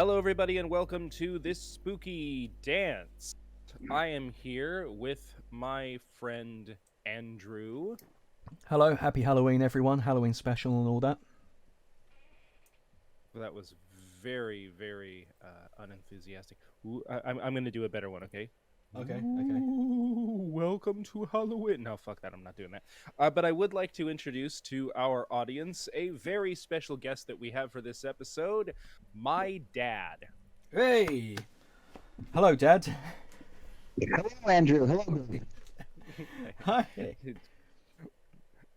Hello, everybody, and welcome to this spooky dance. I am here with my friend Andrew. Hello, happy Halloween, everyone. Halloween special and all that. That was very unenthusiastic. I'm going to do a better one, okay? Okay. Welcome to Halloween. No, fuck that. I'm not doing that. But I would like to introduce to our audience a very special guest that we have for this episode, my dad. Hey! Hello, Dad. Hello, Andrew. Hello, Billy. Hi.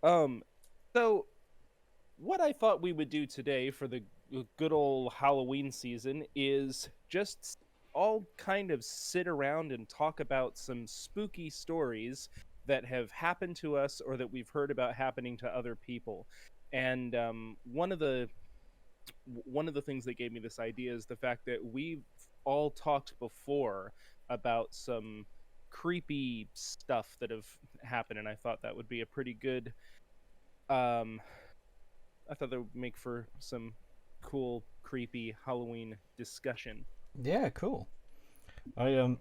Um, so what I thought we would do today for the good old Halloween season is just all kind of sit around and talk about some spooky stories that have happened to us or that we've heard about happening to other people. And one of the things that gave me this idea is the fact that we've all talked before about some creepy stuff that have happened, and I thought that would be a pretty good um I thought that would make for some cool, creepy Halloween discussion. Yeah, cool. I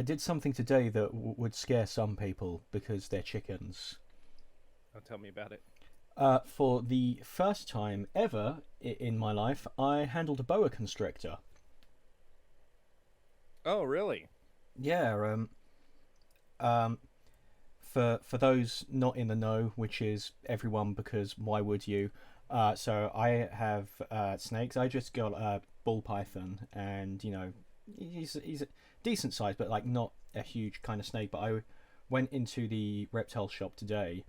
did something today that would scare some people because they're chickens. Oh, tell me about it. For the first time ever in my life, I handled a boa constrictor. Oh, really? Yeah. For those not in the know, which is everyone, because why would you? So I have snakes. I just got a ball python, and he's a decent size, but like not a huge kind of snake. But I went into the reptile shop today,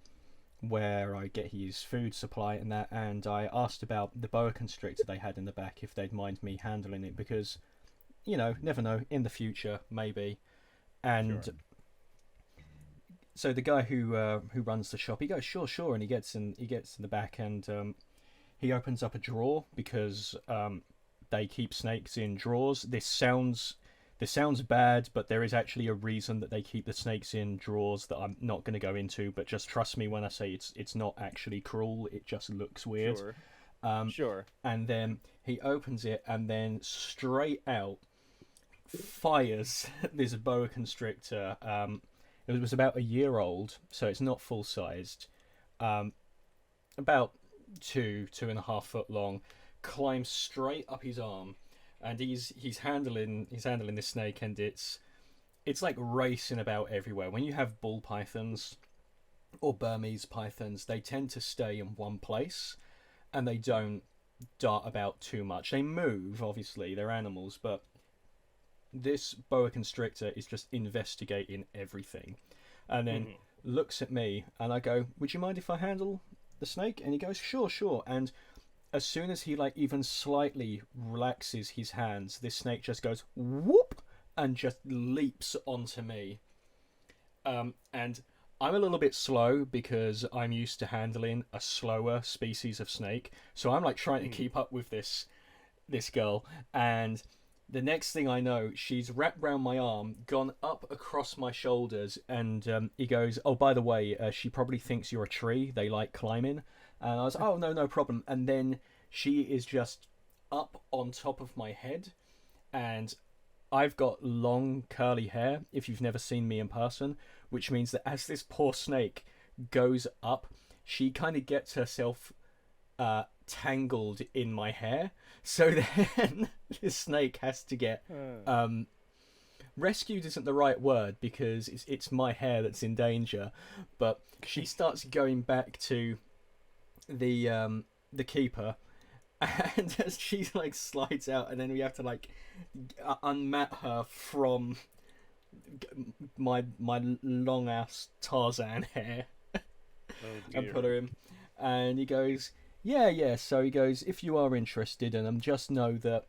where I get his food supply and that, and I asked about the boa constrictor they had in the back, if they'd mind me handling it, because never know, in the future maybe. And Sure. so the guy who runs the shop, he goes sure, and he gets in the back, and he opens up a drawer because they keep snakes in drawers. This sounds bad, but there is actually a reason that they keep the snakes in drawers that I'm not going to go into. But just trust me when I say it's not actually cruel. It just looks weird. Sure. Um, Sure. and then he opens it, and then straight out fires this boa constrictor. It was about a year old, so it's not full sized. Um, about 2.5 foot long. Climbs straight up his arm, and he's handling this snake, and it's like racing about everywhere. When you have ball pythons or Burmese pythons, they tend to stay in one place, and they don't dart about too much. They move, obviously, they're animals, but this boa constrictor is just investigating everything, and then Mhm. looks at me, and I go, "Would you mind if I handle the snake?" And he goes, "Sure." And as soon as he like even slightly relaxes his hands, this snake just goes whoop and just leaps onto me. And I'm a little bit slow because I'm used to handling a slower species of snake, so I'm like trying to Mhm. keep up with this girl. And the next thing I know, she's wrapped round my arm, gone up across my shoulders, and he goes, "Oh, by the way, she probably thinks you're a tree. They like climbing." And I was, "Oh, no, no problem." And then she is just up on top of my head, and I've got long curly hair, if you've never seen me in person, which means that as this poor snake goes up, she kind of gets herself tangled in my hair. So then the snake has to get Uh, um, rescued. Isn't the right word because it's my hair that's in danger. But she starts going back to the keeper, and as she like slides out, and then we have to like unmat her from my long ass Tarzan hair oh and dear. put her in. And he goes, yeah. So he goes, "If you are interested in them, just know that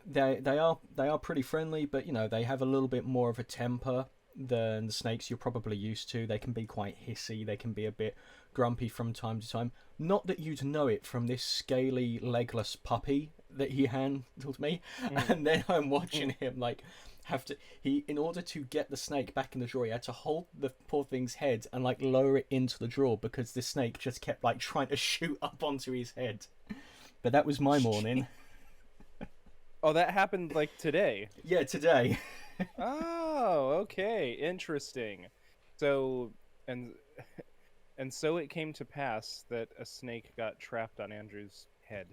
they are pretty friendly, but they have a little bit more of a temper than the snakes you're probably used to. They can be quite hissy. They can be a bit grumpy from time to time. Not that you'd know it from this scaly, legless puppy that he handled me." Mhm. And then I'm watching him like have to in order to get the snake back in the drawer, he had to hold the poor thing's head and like lower it into the drawer because the snake just kept like trying to shoot up onto his head. But that was my morning. Oh, that happened like today. Yeah, today. Oh, okay, interesting. So, and and so it came to pass that a snake got trapped on Andrew's head.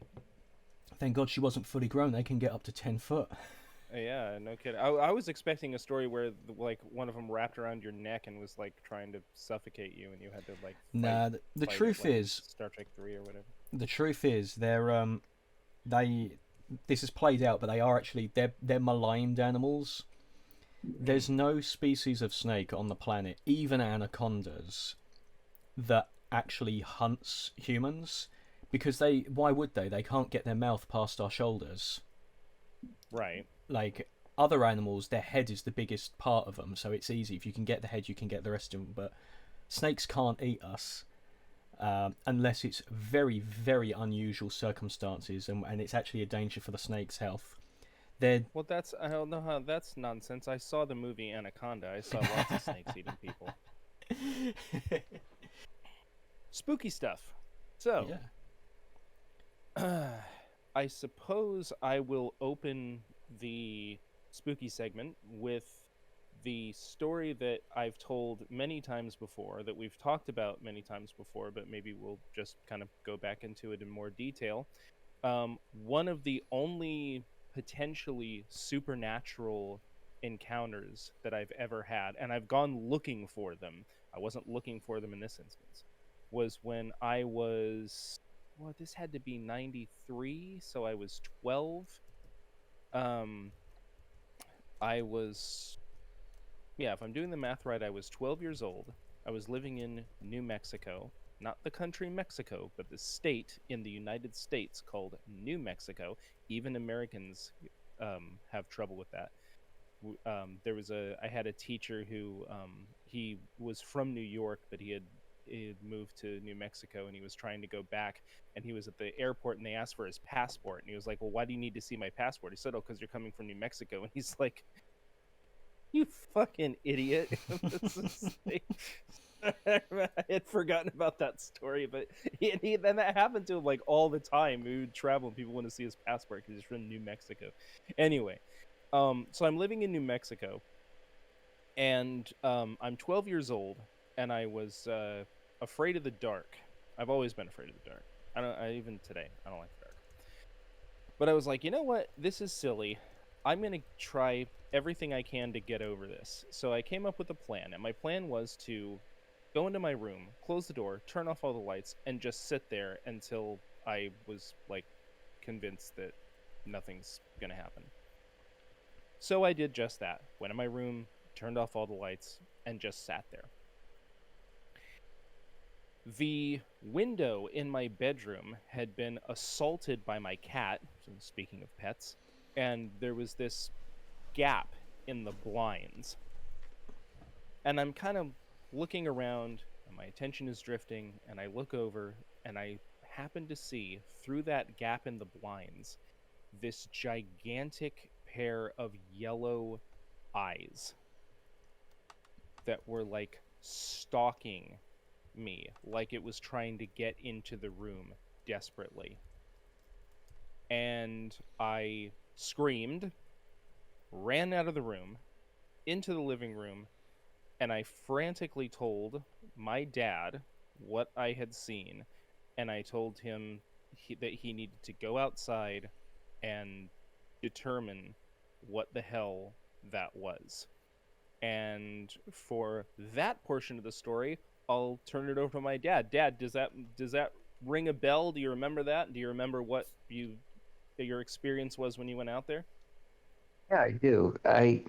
Thank God she wasn't fully grown. They can get up to 10 foot. Yeah, no kidding. I was expecting a story where like one of them wrapped around your neck and was like trying to suffocate you, and you had to like Nah, the fight it truth like is, Star Trek 3 or whatever. they this is played out, but they are actually they're maligned animals. There's no species of snake on the planet, even anacondas, that actually hunts humans because why would they? They can't get their mouth past our shoulders. Right. Like other animals, their head is the biggest part of them, so it's easy. If you can get the head, you can get the rest of them. But snakes can't eat us unless it's very, very unusual circumstances, and it's actually a danger for the snake's health. They're Well, I don't know how that's nonsense. I saw the movie Anaconda. I saw lots of snakes eating people. Spooky stuff. So, yeah. I suppose I will open the spooky segment with the story that I've told many times before, that we've talked about many times before, but maybe we'll just kind of go back into it in more detail. One of the only potentially supernatural encounters that I've ever had, and I've gone looking for them. I wasn't looking for them in this instance. Was when I was, well, this had to be 93, so I was 12. Um, I was, yeah, if I'm doing the math right, I was 12 years old. I was living in New Mexico, not the country Mexico, but the state in the United States called New Mexico. Even Americans have trouble with that. I had a teacher who he was from New York, but he had moved to New Mexico, and he was trying to go back, and he was at the airport, and they asked for his passport, and he was like, well, why do you need to see my passport? He said, oh, because you're coming from New Mexico. And he's like, you fucking idiot. I had forgotten about that story, but then that happened to him like all the time. He would travel and people want to see his passport because he's from New Mexico. Anyway, so I'm living in New Mexico, and I'm 12 years old, and I was afraid of the dark. I've always been afraid of the dark. Even today, I don't like the dark. But I was like, you know what? This is silly. I'm going to try everything I can to get over this. So I came up with a plan, and my plan was to go into my room, close the door, turn off all the lights, and just sit there until I was like convinced that nothing's going to happen. So I did just that. Went in my room, turned off all the lights, and just sat there. The window in my bedroom had been assaulted by my cat, speaking of pets, and there was this gap in the blinds. And I'm kind of looking around, and my attention is drifting, and I look over, and I happen to see, through that gap in the blinds, this gigantic pair of yellow eyes that were like stalking me, like it was trying to get into the room desperately. And I screamed, ran out of the room, into the living room, and I frantically told my dad what I had seen, and I told him that he needed to go outside and determine what the hell that was. And for that portion of the story, I'll turn it over to my dad. Dad, does that ring a bell? Do you remember that? Do you remember what your experience was when you went out there? Yeah, I do. I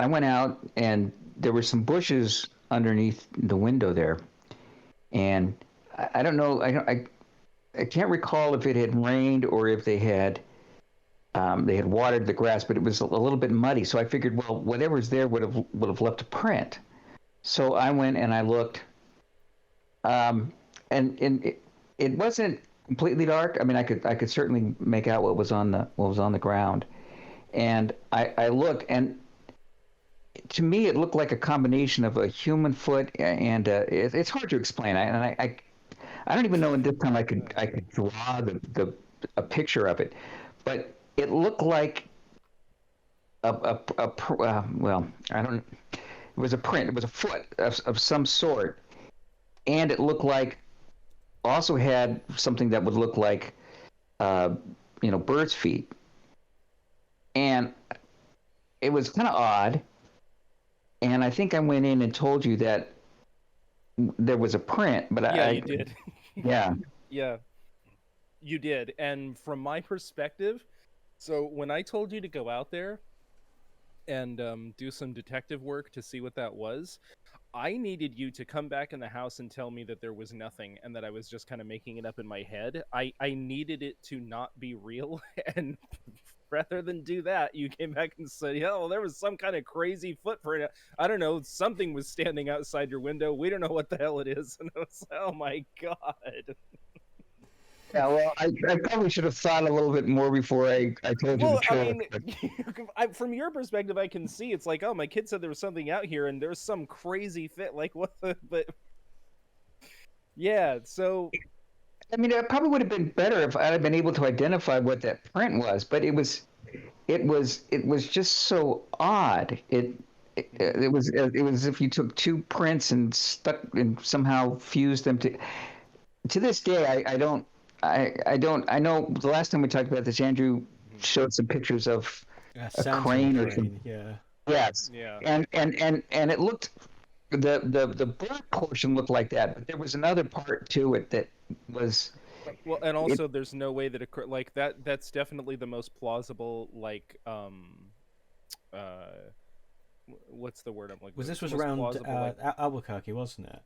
went out and there were some bushes underneath the window there, and I don't know. I can't recall if it had rained or if they had watered the grass, but it was a little bit muddy. So I figured, well, whatever's there would have left a print. So I went and I looked, and it wasn't completely dark. I mean, I could certainly make out what was on the ground, and I looked, and to me it looked like a combination of a human foot and it's hard to explain. I don't even know at this time I could draw the a picture of it, but it looked like well, I don't. It was a print. It was a foot of some sort, and it looked like also had something that would look like uh, bird's feet, and it was kind of odd. And I think I went in and told you that there was a print, but Yeah, you did. yeah. Yeah, you did. And from my perspective, so when I told you to go out there and do some detective work to see what that was, I needed you to come back in the house and tell me that there was nothing and that I was just kind of making it up in my head. I needed it to not be real. And rather than do that, you came back and said, yeah, well, there was some kind of crazy footprint. I don't know. Something was standing outside your window. We don't know what the hell it is. And I was like, oh my God. Yeah, well, I probably should have thought a little bit more before I told you the Well, I truth. mean, from your perspective, I can see it's like, oh, my kid said there was something out here, and there's some crazy fit. Like, what the? But yeah, so I mean, it probably would have been better if I had been able to identify what that print was, but it was just so odd. It was as if you took two prints and stuck and somehow fused them to. To this day, I know the last time we talked about this, Andrew showed some pictures of A a sandhill crane or crane, something. yeah. Yes, yeah. and it looked the bird portion looked like that, but there was another part to it that was Well, and it. also, there's no way that like that. That's definitely the most plausible. Like, uh, what's the word I'm looking Was for? this was Most around plausible, like, Albuquerque, wasn't it?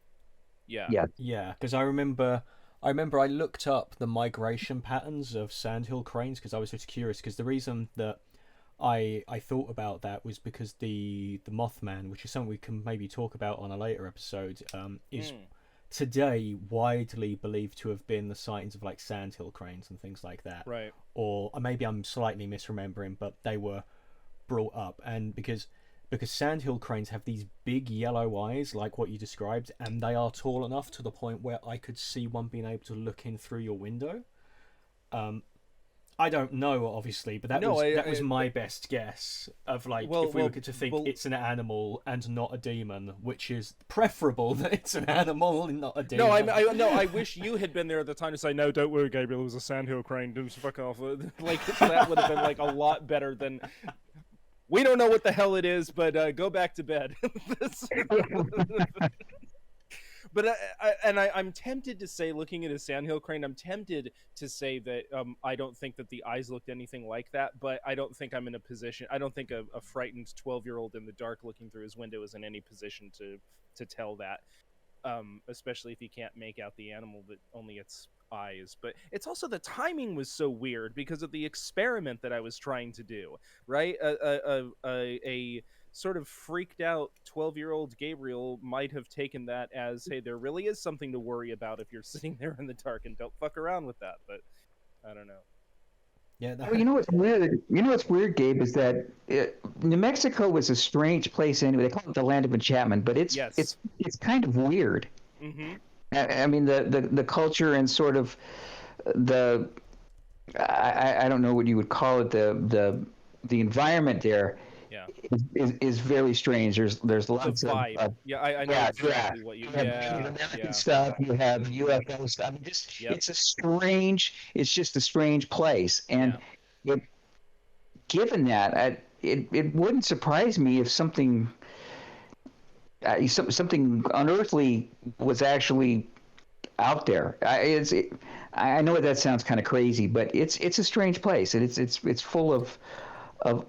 yeah. Yeah. Yeah, because I remember I looked up the migration patterns of sandhill cranes because I was just curious. Because the reason that I thought about that was because the Mothman, which is something we can maybe talk about on a later episode, is Mm, today widely believed to have been the sightings of like sandhill cranes and things like that. right. Or maybe I'm slightly misremembering, but they were brought up, and because sandhill cranes have these big yellow eyes like what you described, and they are tall enough to the point where I could see one being able to look in through your window. um I don't know, obviously, but that No, was that was my best guess of like well, if we were well, to think well, it's an animal and not a demon, which is preferable that it's an animal and not a no, demon. no. I wish you had been there at the time to say, no, don't worry, Gabriel. It was a sandhill crane. Just fuck off. Like, that would have been like a lot better than. We don't know what the hell it is, but go back to bed. But I'm tempted to say, looking at a sandhill crane, I'm tempted to say that I don't think that the eyes looked anything like that, but I don't think I'm in a position. I don't think a frightened 12-year-old in the dark looking through his window is in any position to tell that. Especially if you can't make out the animal, that only its eyes. But it's also the timing was so weird because of the experiment that I was trying to do. Right, a sort of freaked out 12-year-old Gabriel might have taken that as, hey, there really is something to worry about if you're sitting there in the dark, and don't fuck around with that. But I don't know. Yeah, Well, you know what's weird? You know what's weird, Gabe, is that New Mexico was a strange place anyway. They call it the land of enchantment, but it's Yes. it's it's kind of weird. Mm-hmm. I mean, the culture and sort of the I don't know what you would call it, the environment there Yeah. is very strange. There's The lots vibe. of Yeah, I know yeah, exactly what you. you have Native Yeah. American Yeah. stuff, you have UFO stuff. I mean, just Yep. it's just a strange place. And Yeah. it, given that, it wouldn't surprise me if something unearthly was actually out there. I know that sounds kind of crazy, but it's a strange place, and it's full of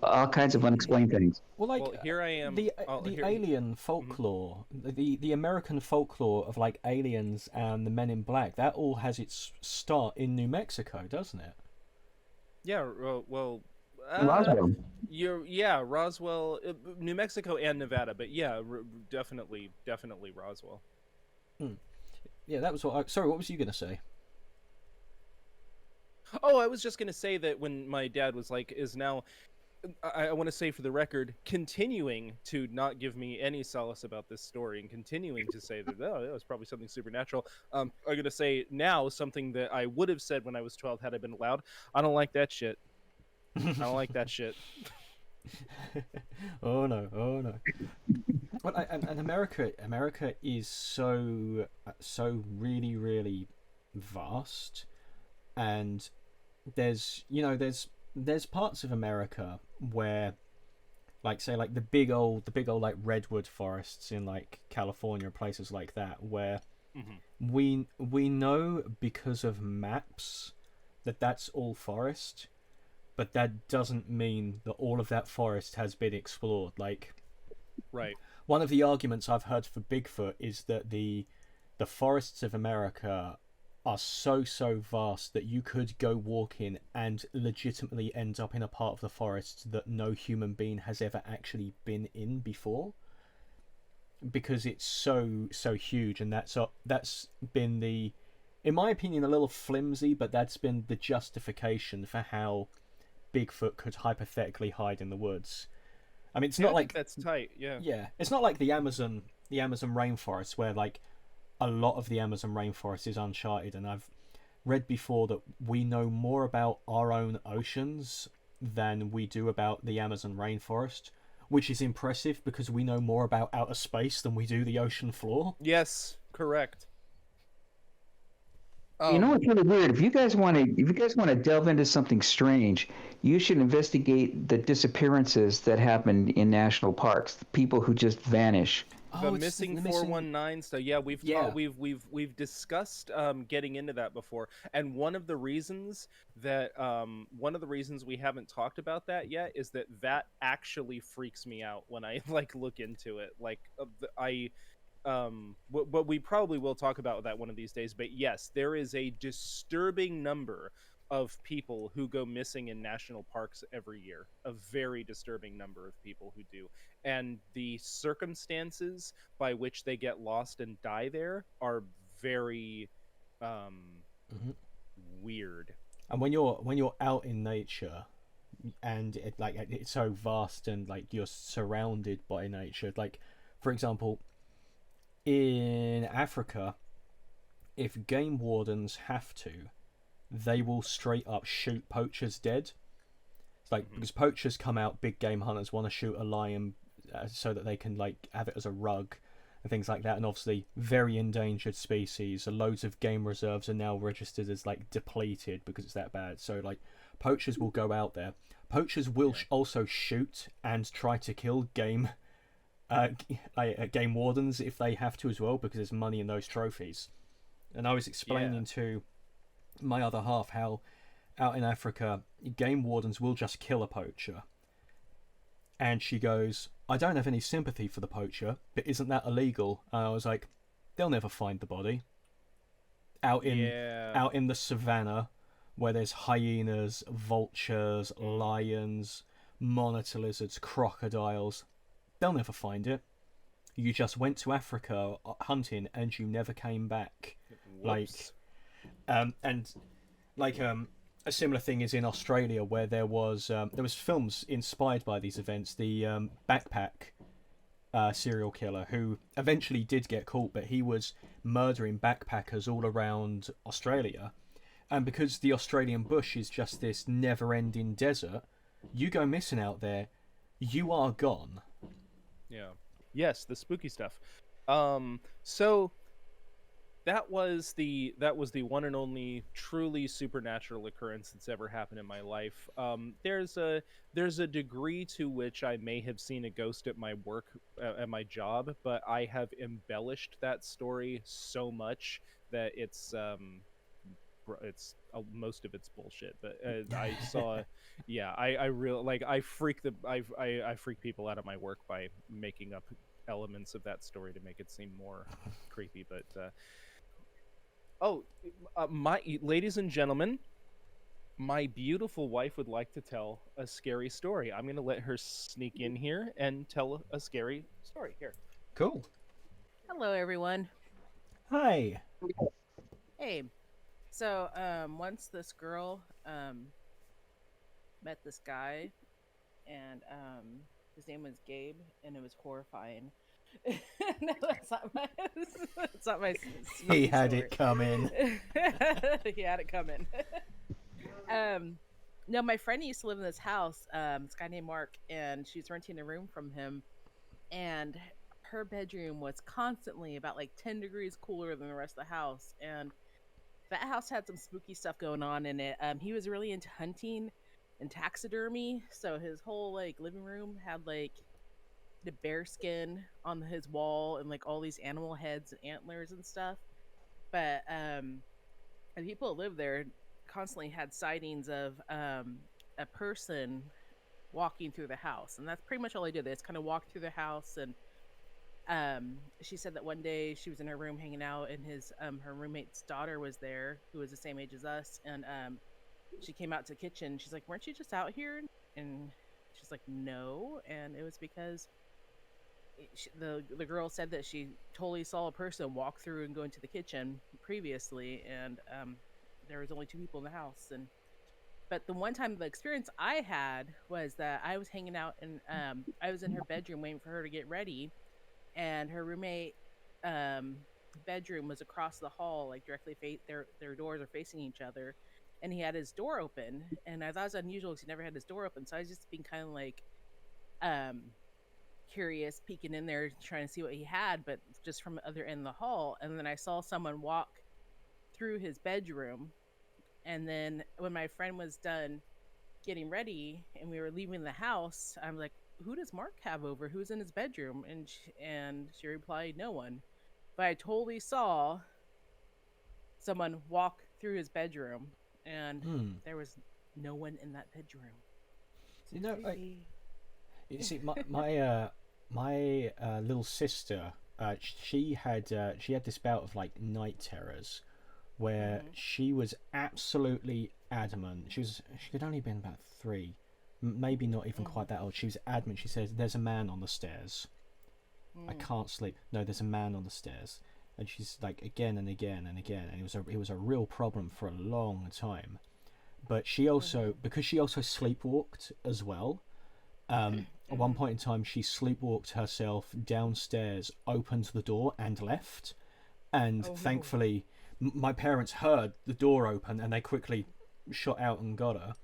all kinds of unexplained things. well, like Well, here I am. the Here. alien Mhm. folklore, the American folklore of like aliens and the Men in Black, that all has its start in New Mexico, doesn't it? Yeah. Well. Roswell. Yeah, Roswell, New Mexico, and Nevada, but yeah, definitely Roswell. Hmm. Yeah, that was what. Sorry, what was you gonna say? Oh, I was just gonna say that when my dad was like, is now, I want to say for the record, continuing to not give me any solace about this story and continuing to say that, oh, it was probably something supernatural. I'm gonna say now something that I would have said when I was 12 had I been allowed. I don't like that shit. I don't like that shit. Oh no, oh no. Well, and America is so really really vast, and there's parts of America where, like, say, like the big old like redwood forests in like California, places like that, where Hmm. we know because of maps that that's all forest, but that doesn't mean that all of that forest has been explored. Like, Right. one of the arguments I've heard for Bigfoot is that the forests of America are so vast that you could go walking and legitimately end up in a part of the forest that no human being has ever actually been in before, because it's so huge. And that's been the, in my opinion, a little flimsy, but that's been the justification for how Bigfoot could hypothetically hide in the woods. I mean, it's Yeah, not I think like, that's tight. Yeah. yeah, it's not like the Amazon rainforest, where like a lot of the Amazon rainforest is uncharted. And I've read before that we know more about our own oceans than we do about the Amazon rainforest, which is impressive because we know more about outer space than we do the ocean floor. Yes, correct. You know Um, what's really weird? If you guys want to delve into something strange, you should investigate the disappearances that happen in national parks. The people who just vanish. the Oh, it's missing the missing. 419 stuff. Yeah, we've taught Yeah. we've discussed getting into that before. And one of the reasons we haven't talked about that yet is that that actually freaks me out when I like look into it. Like I but we probably will talk about that one of these days. But yes, there is a disturbing number of people who go missing in national parks every year, a very disturbing number of people who do, and the circumstances by which they get lost and die there are very um Mhm. weird. And when you're out in nature, and it's so vast, and like you're surrounded by nature, like, for example, in Africa, if game wardens have to, they will straight up shoot poachers dead. It's like, Hmm. because poachers come out, big game hunters want to shoot a lion, so that they can like have it as a rug and things like that. And obviously, very endangered species. Loads of game reserves are now registered as like depleted because it's that bad. So like, poachers will go out there. Poachers will Yeah. also shoot and try to kill uh, game wardens if they have to as well, because there's money in those trophies. And I was Yeah. explaining to my other half how out in Africa, game wardens will just kill a poacher. And she goes, I don't have any sympathy for the poacher, but isn't that illegal? And I was like, they'll never find the body. Out in Yeah. out in the savannah, where there's hyenas, vultures, lions, monitor lizards, crocodiles, they'll never find it. You just went to Africa hunting and you never came back. Like, Whoops. and like a similar thing is in Australia, where there was films inspired by these events. The backpack serial killer, who eventually did get caught, but he was murdering backpackers all around Australia. And because the Australian bush is just this never-ending desert, you go missing out there, you are gone. Yeah. Yes, the spooky stuff. So that was the one and only truly supernatural occurrence that's ever happened in my life. There's a degree to which I may have seen a ghost at my work, at my job, but I have embellished that story so much that it's most of it's bullshit. But I saw, yeah, I really like, I freak people out of my work by making up elements of that story to make it seem more creepy. But oh, my ladies and gentlemen, my beautiful wife would like to tell a scary story. I'm gonna let her sneak in here and tell a scary story. Here. Cool. Hello, everyone. Hi. Hey, so once this girl met this guy, and his name was Gabe, and it was horrifying. No, that's not my. That's not my He spooky had story. it coming. He had it coming. um, No, my friend used to live in this house. This guy named Mark, and she's renting a room from him. And her bedroom was constantly about like 10 degrees cooler than the rest of the house. And that house had some spooky stuff going on in it. He was really into hunting and taxidermy, so his whole like living room had like the bear skin on his wall and like all these animal heads and antlers and stuff. But and people that lived there constantly had sightings of a person walking through the house, and that's pretty much all they did. They just kind of walked through the house. And she said that one day she was in her room hanging out, and his her roommate's daughter was there, who was the same age as us. And she came out to the kitchen. She's like, "Weren't you just out here?" And she's like, "No." And it was because the girl said that she totally saw a person walk through and go into the kitchen previously, and there was only two people in the house. And but the one time the experience I had was that I was hanging out, and I was in her bedroom waiting for her to get ready, and her roommate bedroom was across the hall, like directly their doors are facing each other, and he had his door open. And I thought it was unusual because he never had his door open, so I was just being kind of like curious, peeking in there trying to see what he had, but just from the other end of the hall. And then I saw someone walk through his bedroom, and then when my friend was done getting ready and we were leaving the house, I'm like, "Who does Mark have over? Who's in his bedroom?" And she replied, "No one." But I totally saw someone walk through his bedroom, and there was no one in that bedroom. You know, you see, my little sister, she had this bout of like night terrors, where she was absolutely adamant. She could only have been about 3, maybe not even quite that old. She was adamant. She said, "There's a man on the stairs. I can't sleep. No, there's a man on the stairs." And she's like, again and again and again, and it was a real problem for a long time. But she also, because she also sleepwalked as well. At one point in time, she sleepwalked herself downstairs, opened the door, and left. And thankfully, my parents heard the door open, and they quickly shot out and got her.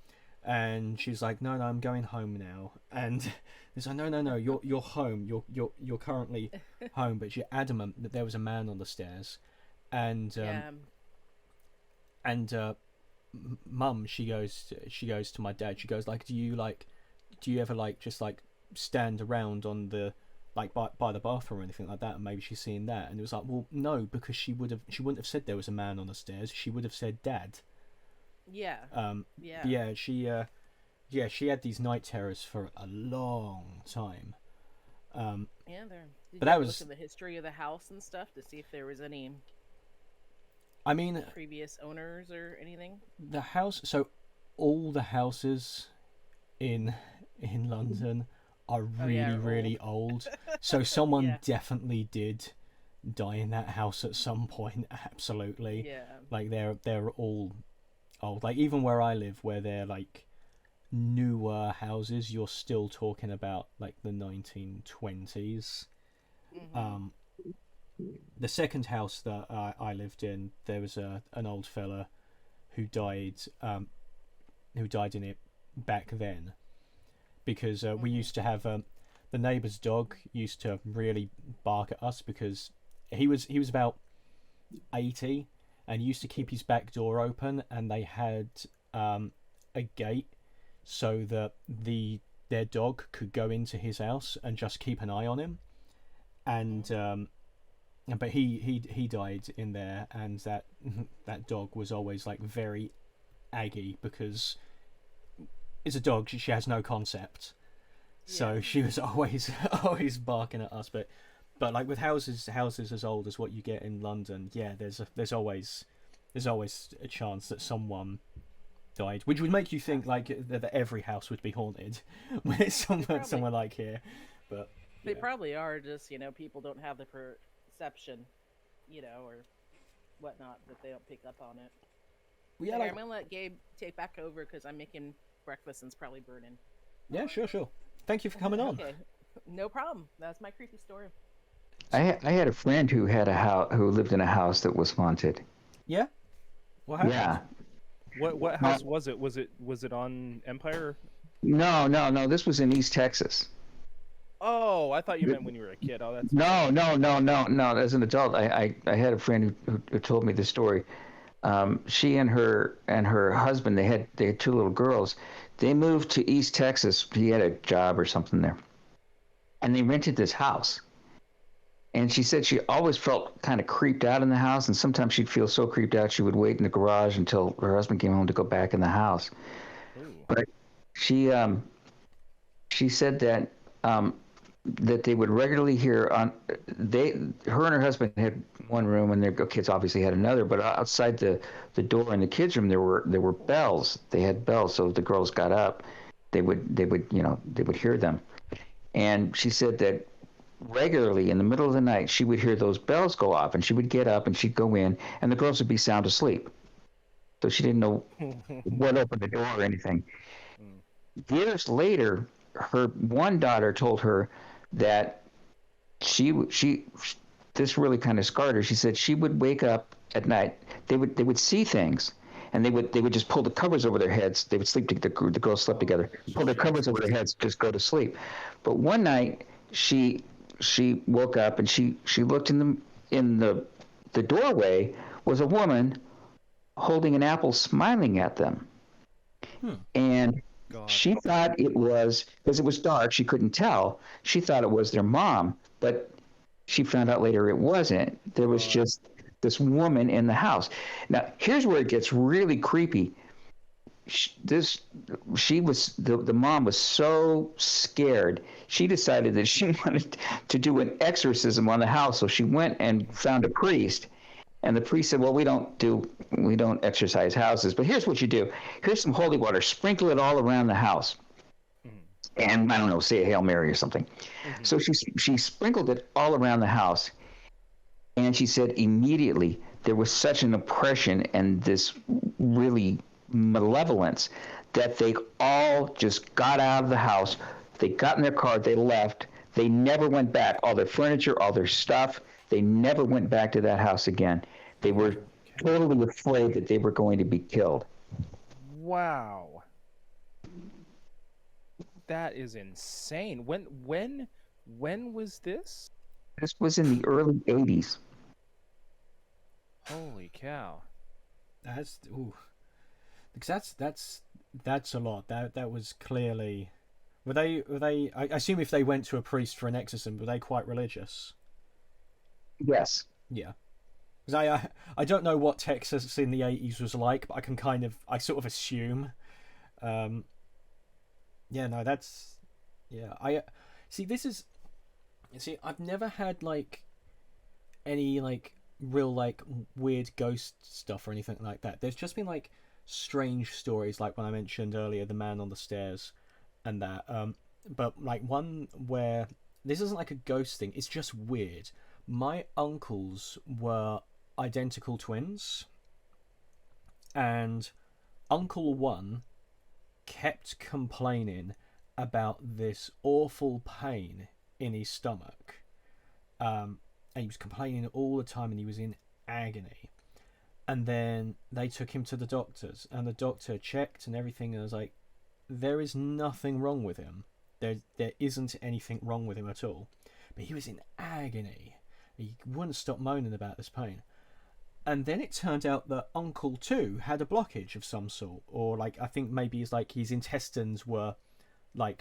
And she's like, "No, I'm going home now." And it's like, "No, you're home. You're currently home." But she's adamant that there was a man on the stairs. And Mum, she goes to my dad. She goes like, "Do you ever like just like stand around on the like by the bathroom or anything like that, and maybe she's seeing that?" And it was like, "Well, no, because she wouldn't have said there was a man on the stairs. She would have said Dad." She had these night terrors for a long time. Did but you that was look at the history of the house and stuff to see if there was any previous owners or anything? The house, so all the houses in London are really old. So someone definitely did die in that house at some point. Absolutely. Like they're all old. Like even where I live, where they're like newer houses, you're still talking about like the 1920s. The second house that I lived in, there was an old fella who died in it back then, because we used to have the neighbour's dog used to really bark at us, because he was about 80, and he used to keep his back door open, and they had a gate so that their dog could go into his house and just keep an eye on him. And but he died in there, and that dog was always like very aggy, because it's a dog, she has no concept, so she was always barking at us. But like with houses as old as what you get in London, there's always a chance that someone died, which would make you think like that every house would be haunted when it's somewhere like here. But they probably are, just people don't have the perception, or whatnot, that they don't pick up on it. Well, I'm gonna let Gabe take back over because I'm making breakfast and it's probably burning. Yeah, sure. Thank you for coming on. Okay, no problem. That's my creepy story. I had a friend who had who lived in a house that was haunted. Yeah. What happened? Yeah. What house was it? Was it on Empire? No. This was in East Texas. Oh, I thought you meant when you were a kid. Oh, that's No. As an adult, I had a friend who told me this story. She and her husband, they had two little girls. They moved to East Texas. He had a job or something there, and they rented this house. And she said she always felt kind of creeped out in the house, and sometimes she'd feel so creeped out she would wait in the garage until her husband came home to go back in the house. Ooh. But she she said that they would regularly hear on her and her husband had one room and their kids obviously had another, but outside the door in the kids room there were bells. They had bells, so if the girls got up, they would they would hear them. And she said that regularly in the middle of the night she would hear those bells go off, and she would get up and she'd go in, and the girls would be sound asleep, so she didn't know what opened the door or anything. Years later, her one daughter told her that she this really kind of scarred her. She said she would wake up at night. They would see things, and they would just pull the covers over their heads. They would sleep. The girls slept together. Pull their covers over their heads, just go to sleep. But one night she woke up and she looked in the doorway was a woman holding an apple, smiling at them. And God. she thought it was, because it was dark, she couldn't tell. She thought it was their mom, but she found out later it wasn't. There was just this woman in the house. Now, here's where it gets really creepy. The mom was so scared, she decided that she wanted to do an exorcism on the house. So she went and found a priest. And the priest said, well, we don't exorcise houses, but here's what you do. Here's some holy water. Sprinkle it all around the house. And I don't know, say a Hail Mary or something. So she sprinkled it all around the house. And she said immediately there was such an oppression and this really malevolence that they all just got out of the house. They got in their car. They left. They never went back. All their furniture, all their stuff. They never went back to that house again. They were totally afraid that they were going to be killed. Wow. That is insane. When was this? This was in the early 80s. Holy cow. That's because that's a lot. That was clearly. Were they? I assume if they went to a priest for an exorcism, were they quite religious? Yes. Yeah. Because I don't know what Texas in the 80s was like, but I sort of assume. Yeah, no, that's. Yeah, I've never had any real weird ghost stuff or anything like that. There's just been strange stories, like when I mentioned earlier the man on the stairs and that. But one where this isn't a ghost thing, it's just weird. My uncles were identical twins, and Uncle 1 kept complaining about this awful pain in his stomach. And he was complaining all the time, and he was in agony. And then they took him to the doctors, and the doctor checked and everything, and was like, there is nothing wrong with him. There isn't anything wrong with him at all. But he was in agony. He wouldn't stop moaning about this pain. And then it turned out that Uncle 2 had a blockage of some sort, or I think maybe it's his intestines were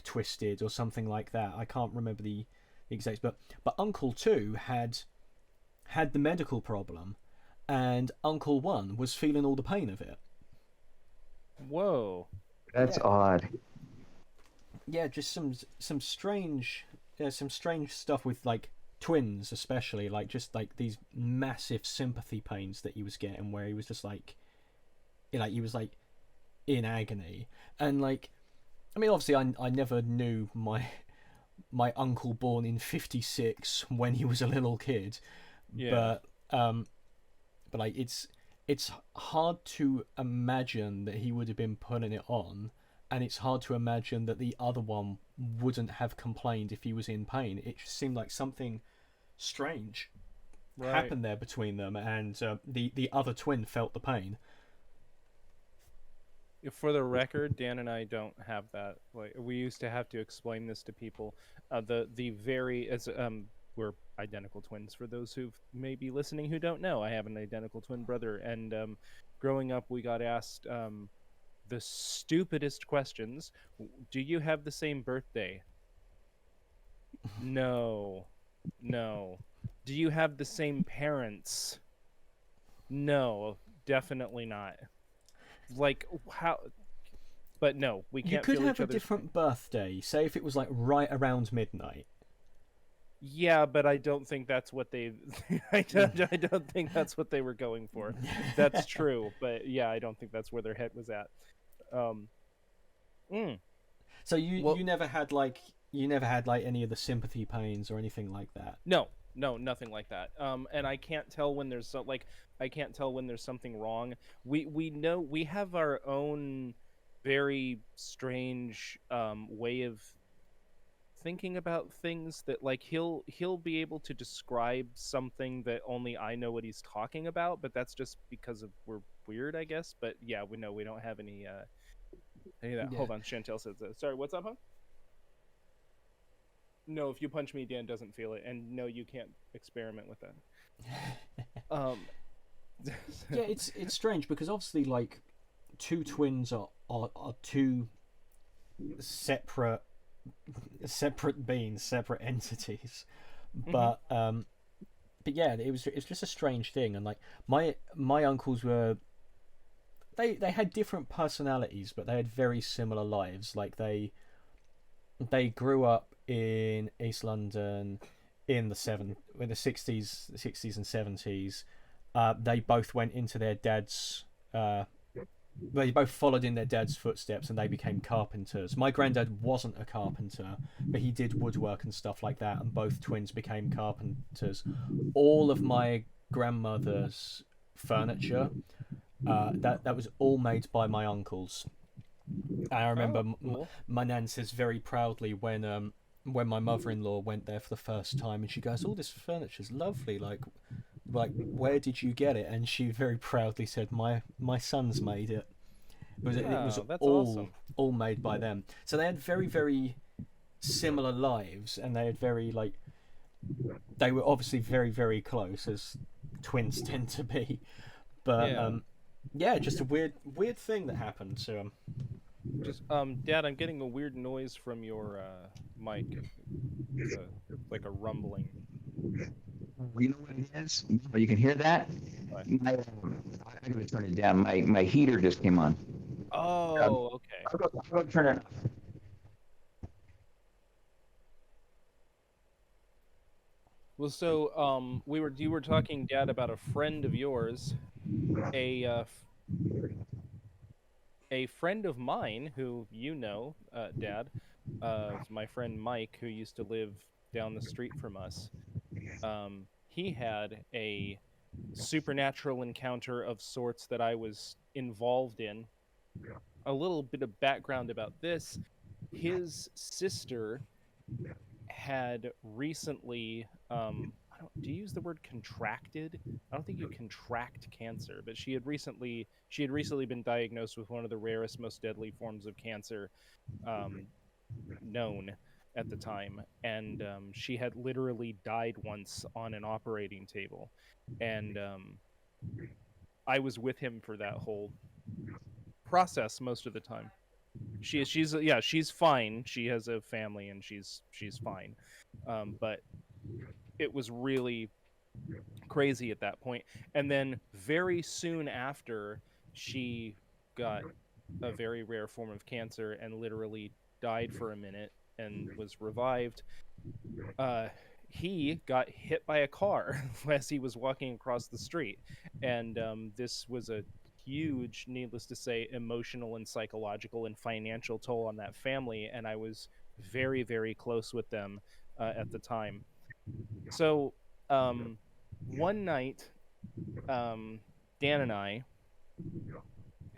twisted or something like that. I can't remember the exact, but Uncle 2 had the medical problem, and Uncle 1 was feeling all the pain of it. Whoa. That's odd. Yeah, just some strange stuff with twins, especially just these massive sympathy pains that he was getting, where he was just he was in agony. And I mean, obviously I never knew my uncle born in 1956 when he was a little kid. Yeah. But it's hard to imagine that he would have been putting it on, and it's hard to imagine that the other one wouldn't have complained if he was in pain. It just seemed like something strange happened there between them, and the other twin felt the pain. For the record, Dan and I don't have that. Like we used to have to explain this to people. The very as we're identical twins. For those who may be listening who don't know, I have an identical twin brother, and growing up, we got asked the stupidest questions. Do you have the same birthday? No, no. Do you have the same parents? No, definitely not. Like how? But no, we You can't could feel have each a other's. different birthday. Say if it was like right around midnight. Yeah, but I don't think that's what they. I don't think that's what they were going for. That's true, but yeah, I don't think that's where their head was at. Um, mm, So you well, you never had like you never had like any of the sympathy pains or anything like that. no, no, nothing like that. And I can't tell when there's like I can't tell when there's something wrong. We know we have our own very strange way of thinking about things that like he'll be able to describe something that only I know what he's talking about, but that's just because of we're weird, I guess. But yeah, we know we don't have any of that. Yeah. Hold on, Chantel says that. Sorry, what's up, huh? No, if you punch me, Dan doesn't feel it, and no, you can't experiment with that. Um, Yeah, it's strange because obviously like two twins are two separate separate beings, separate entities. mhm. But yeah, it was just a strange thing, and like my uncles were they had different personalities, but they had very similar lives. Like they grew up in East London in the sixties and seventies. They both went into their dad's. They both followed in their dad's footsteps, and they became carpenters. My granddad wasn't a carpenter, but he did woodwork and stuff like that, and both twins became carpenters. All of my grandmother's furniture, that was all made by my uncles. I remember Oh, cool. my nan says very proudly when my mother-in-law went there for the first time, and she goes, "Oh, this furniture's lovely. Like where did you get it?" And she very proudly said, "My sons made it." It was Oh, that's awesome. all made by them. So they had very very similar lives, and they had very like they were obviously very very close as twins tend to be. But Yeah. yeah, just a weird thing that happened to them. Just Dad, I'm getting a weird noise from your mic. It's like a rumbling. You know what it is? You can hear that? But- I gotta turn it down. My heater just came on. Oh, okay. I'll go turn it. Well, so you were talking, Dad, about a friend of yours, a a friend of mine who you know, Dad, is my friend Mike, who used to live down the street from us. He had a supernatural encounter of sorts that I was involved in. A little bit of background about this: his sister had recently I don't do you use the word contracted? I don't think you contract cancer, but she had recently been diagnosed with one of the rarest, most deadly forms of cancer um, known at the time, and she had literally died once on an operating table, and I was with him for that whole process most of the time. She's yeah, she's fine. She has a family and she's fine. But it was really crazy at that point. And then very soon after, she got a very rare form of cancer and literally died for a minute and was revived. Uh, he got hit by a car as he was walking across the street, and this was a huge, needless to say, emotional and psychological and financial toll on that family. And I was very, very close with them at the time. So one night, Dan and I,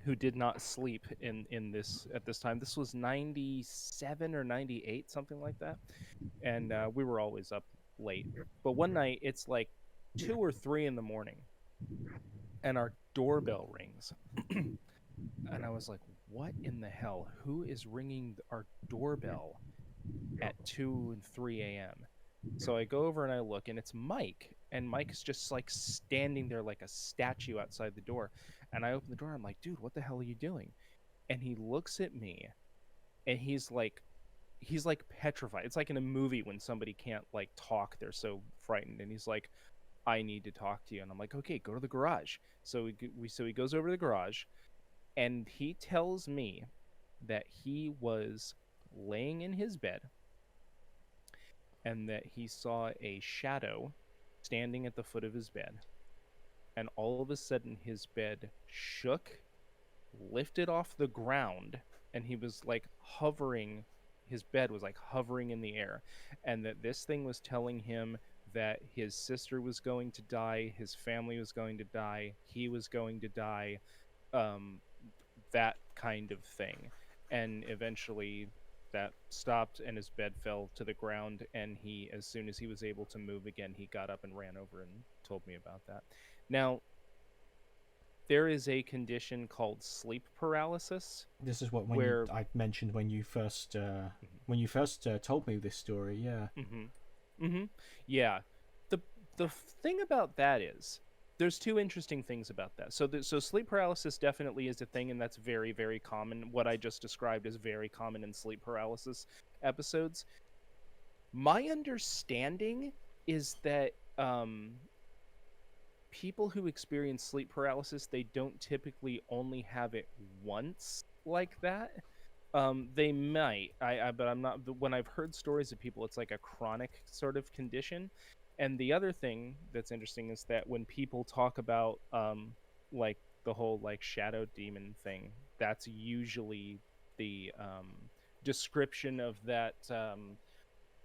who did not sleep in this at this time, this was 97 or 98, something like that, and we were always up late. But one night, it's like 2 or 3 in the morning, and our doorbell rings, and I was like, what in the hell? Who is ringing our doorbell at 2 and 3 a.m.? So I go over and I look, and it's Mike. And Mike is just like standing there like a statue outside the door. And I open the door. I'm like, dude, what the hell are you doing? And he looks at me, and he's like petrified. It's like in a movie when somebody can't like talk, they're so frightened. And he's like, I need to talk to you. And I'm like, okay, go to the garage. So he goes over to the garage, and he tells me that he was laying in his bed and that he saw a shadow standing at the foot of his bed. And all of a sudden, his bed shook, lifted off the ground, and he was like hovering. His bed was like hovering in the air. And that this thing was telling him that his sister was going to die, his family was going to die, he was going to die, um, that kind of thing. And eventually that stopped, and his bed fell to the ground, and he, as soon as he was able to move again, he got up and ran over and told me about that. Now, there is a condition called sleep paralysis. This is what where I mentioned when you first told me this story. Yeah. Yeah. The thing about that is there's two interesting things about that. So sleep paralysis definitely is a thing, and that's very, very common. What I just described is very common in sleep paralysis episodes. My understanding is that people who experience sleep paralysis, they don't typically only have it once like that. They might, but I'm not. When I've heard stories of people, it's like a chronic sort of condition. And the other thing that's interesting is that when people talk about like the whole like shadow demon thing, that's usually the description of that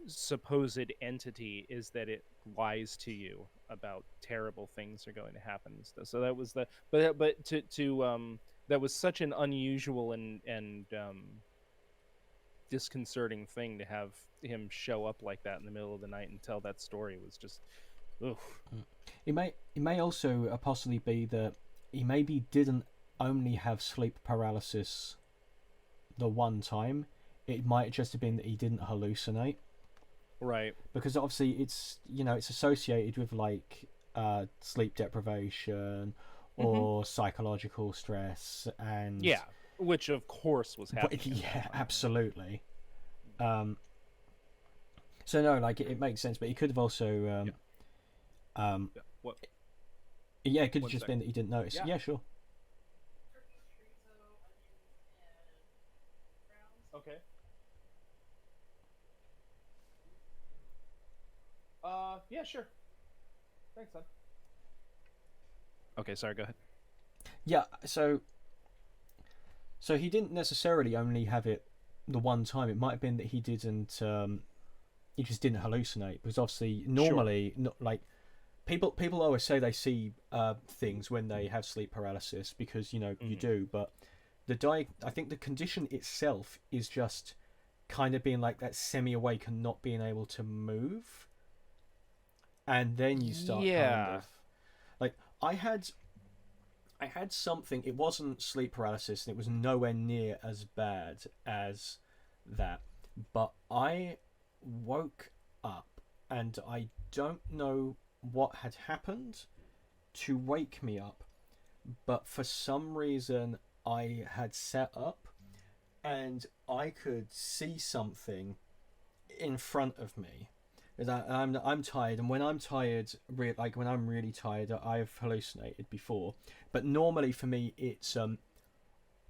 supposed entity, is that it lies to you about terrible things are going to happen and stuff. So that was the but to that was such an unusual and disconcerting thing to have him show up like that in the middle of the night and tell that story. Was just oof. It may also possibly be that he maybe didn't only have sleep paralysis the one time. It might just have been that he didn't hallucinate. Right. Because obviously it's it's associated with like sleep deprivation or psychological stress, and yeah, which of course was happening. Yeah, absolutely. So no, like it makes sense, but he could have also What? yeah, it could have One just second. been that he didn't notice. Yeah, sure. Okay. Yeah, sure. Thanks, son. Okay, sorry, go ahead. Yeah, so he didn't necessarily only have it the one time. It might have been that he didn't he just didn't hallucinate, because obviously normally like people always say they see things when they have sleep paralysis, because you do, but I think the condition itself is just kind of being like that semi-awake and not being able to move, and then you start kind of like I had something. It wasn't sleep paralysis, and it was nowhere near as bad as that, but I woke up and I don't know what had happened to wake me up, but for some reason I had sat up and I could see something in front of me. I'm tired, and when I'm tired, like when I'm really tired, I've hallucinated before. But normally for me, it's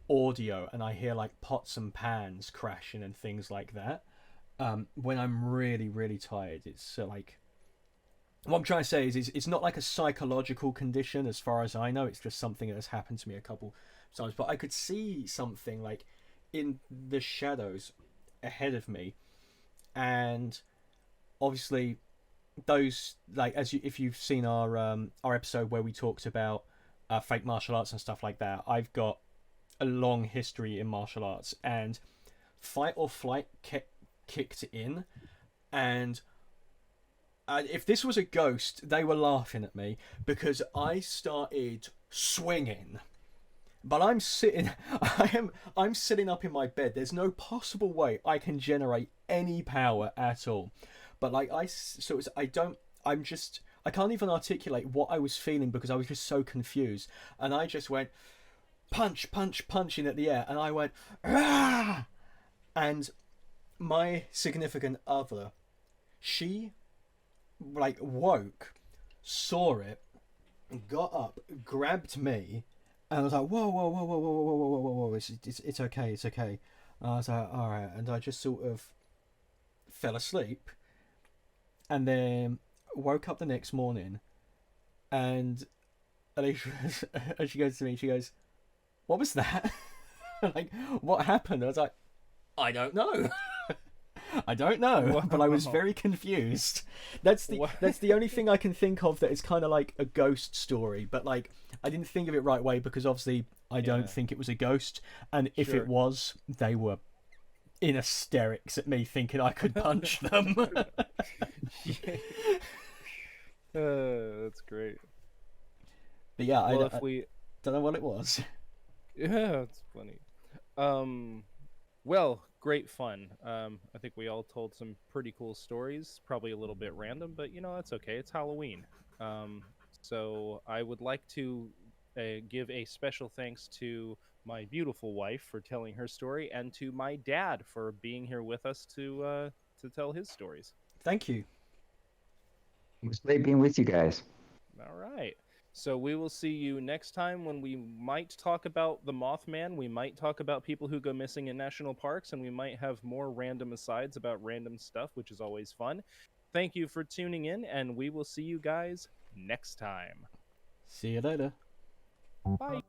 audio, and I hear like pots and pans crashing and things like that. When I'm really, really tired, it's like what I'm trying to say is it's not like a psychological condition, as far as I know. It's just something that has happened to me a couple times. But I could see something like in the shadows ahead of me, and obviously those, like, if you've seen our episode where we talked about fake martial arts and stuff like that, I've got a long history in martial arts, and fight or flight kicked in, and if this was a ghost, they were laughing at me, because I started swinging But I'm sitting, I'm sitting up in my bed. There's no possible way I can generate any power at all. But like so it's, I can't even articulate what I was feeling because I was just so confused. And I just went punch, punch, punching at the air, and I went ah! And my significant other, she like woke, saw it, got up, grabbed me, and I was like, whoa, whoa, whoa, whoa, whoa, whoa, whoa, whoa, whoa, it's okay, it's okay. And I was like, all right, and I just sort of fell asleep, and then woke up the next morning, and Alicia, and she goes to me, she goes, "What was that? Like, what happened?" I was like, "I don't know." I don't know, Wow. but I was very confused. That's the only thing I can think of that is kind of like a ghost story, but like I didn't think of it right way because obviously I don't think it was a ghost, and if Sure. it was, they were in hysterics at me thinking I could punch them. That's great. But yeah, Well, I if we, don't know what it was. yeah, it's funny. Well, great fun. I think we all told some pretty cool stories, probably a little bit random, but you know, that's okay. It's Halloween. So I would like to give a special thanks to my beautiful wife for telling her story, and to my dad for being here with us to tell his stories. Thank you. It was great being with you guys. All right. So we will see you next time when we might talk about the Mothman. We might talk about people who go missing in national parks, and we might have more random asides about random stuff, which is always fun. Thank you for tuning in, and we will see you guys next time. See you later. Bye.